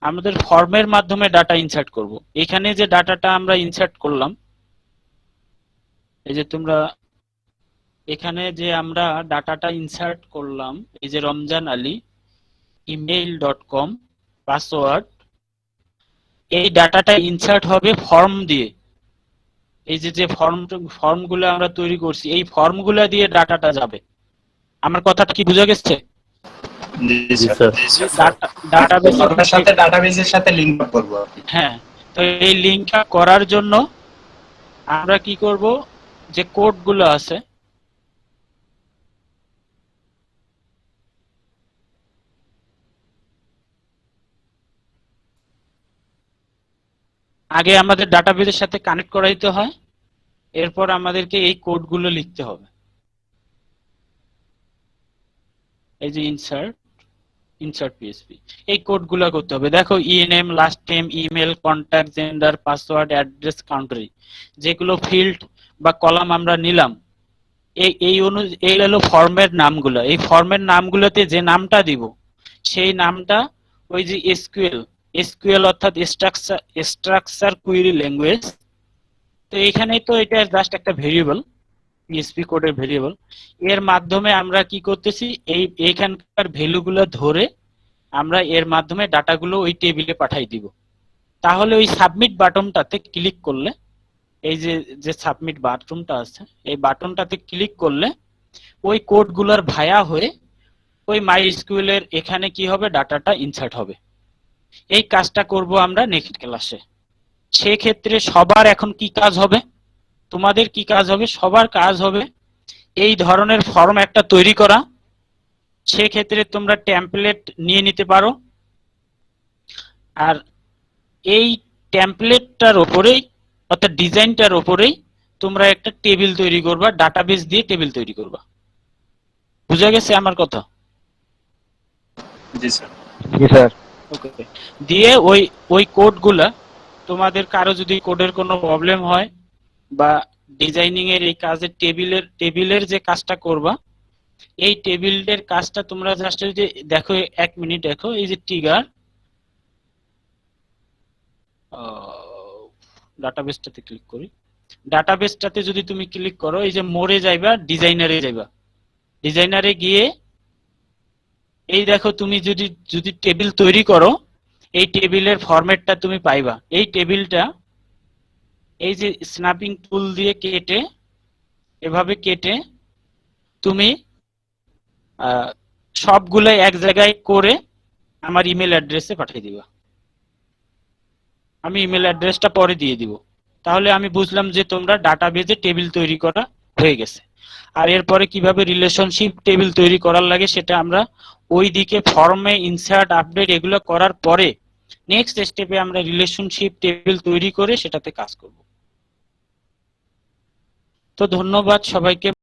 আমাদের ফর্মের মাধ্যমে ডাটা ইনসার্ট করব। এখানে যে ডাটাটা আমরা ইনসার্ট করলাম, এই যে তোমরা এখানে যে আমরা ডাটাটা ইনসার্ট করলাম, এই যে রমজান আলী email.com পাসওয়ার্ড, এই ডাটাটা ইনসার্ট হবে ফর্ম দিয়ে। এই যে ফর্মগুলো আমরা তৈরি করছি, এই ফর্মগুলো দিয়ে ডাটাটা যাবে। আমার কথাটা কি বোঝা গেছে? জি স্যার। ডাটাবেসের সাথে লিংক আপ করব। হ্যাঁ, তো এই লিংক আপ করার জন্য আমরা কি করব, যে কোডগুলো আছে, আগে আমাদের ডাটাবেসের সাথে কানেক্ট করাইতে হয়, এরপর আমাদেরকে এই কোডগুলো লিখতে হবে। এই যে ইনসার্ট PHP, এই কোডগুলো করতে হবে। দেখো name, last name, email, contact, gender, password, address, country, যেগুলো ফিল্ড বা কলাম আমরা নিলাম, এই হলো ফর্মের নামগুলো। এই ফর্মের নামগুলোতে যে নামটা দিব, সেই নামটা ওই যে এসকিউএল অর্থাৎ স্ট্রাকচার কুয়েরি ল্যাঙ্গুয়েজ। তো এখানে তো এটা জাস্ট একটা ভেরিয়েবল, PHP কোডের ভেরিয়েবল। এর মাধ্যমে আমরা কি করতেছি, এইখানকার ভ্যালুগুলো ধরে আমরা এর মাধ্যমে ডাটাগুলো ওই টেবিলে পাঠাই দিব। তাহলে ওই সাবমিট বাটনটাতে ক্লিক করলে, এই যে সাবমিট বাটনটা আছে, এই বাটনটাতে ক্লিক করলে ওই কোডগুলোর ভায়া হয়ে ওই MySQL এর এখানে কি হবে, ডাটাটা ইনসার্ট হবে। এই কাজটা করব আমরা নেক্সট ক্লাসে। সেক্ষেত্রে সবার এখন কি কাজ হবে, তোমাদের কি কাজ হবে? সবার কাজ হবে এই ধরনের ফর্ম একটা তৈরি করা। সেক্ষেত্রে তোমরা টেমপ্লেট নিয়ে নিতে পারো, আর এই টেমপ্লেটটার উপরেই অর্থাৎ ডিজাইনটার উপরেই তোমরা একটা টেবিল তৈরি করবা, ডাটাবেস দিয়ে টেবিল তৈরি করবা। বুঝা গেছে আমার কথা? জি স্যার। জি স্যার। ওকে, দিয়ে ওই কোডগুলা, তোমাদের কারো যদি কোডের কোনো প্রবলেম হয় বা ডিজাইনিং এর এই কাজের টেবিলের যে কাজটা করবা, এই টেবিলের কাজটা তোমরা জাস্ট যে দেখো, 1 মিনিট দেখো, এই যে ট্রিগার ডাটাবেসটাতে ক্লিক করি। ডাটাবেসটাতে যদি তুমি ক্লিক করো, এই যে মোরে যাইবা, ডিজাইনারে যাইবা, ডিজাইনারে গিয়ে এই দেখো তুমি যদি টেবিল তৈরি করো, এই টেবিলের ফরম্যাটটা তুমি পাইবা। এই টেবিলটা এই যে স্ন্যাপিং টুল দিয়ে কেটে, এভাবে কেটে তুমি সবগুলো এক জায়গায় করে আমার ইমেল অ্যাড্রেসে পাঠিয়ে দিবা। আমি ইমেল অ্যাড্রেসটা পরে দিয়ে দিব। তাহলে আমি বুঝলাম যে তোমরা ডাটাবেজে টেবিল তৈরি করা হয়ে গেছে। আর এরপরে কিভাবে রিলেশনশিপ টেবিল তৈরি করার লাগে সেটা আমরা ওই দিকে ফর্মে ইনসার্ট, আপডেট এগুলো করার পরে নেক্সট স্টেপে আমরা রিলেশনশিপ টেবিল তৈরি করে সেটাতে কাজ করব। তো ধন্যবাদ সবাইকে।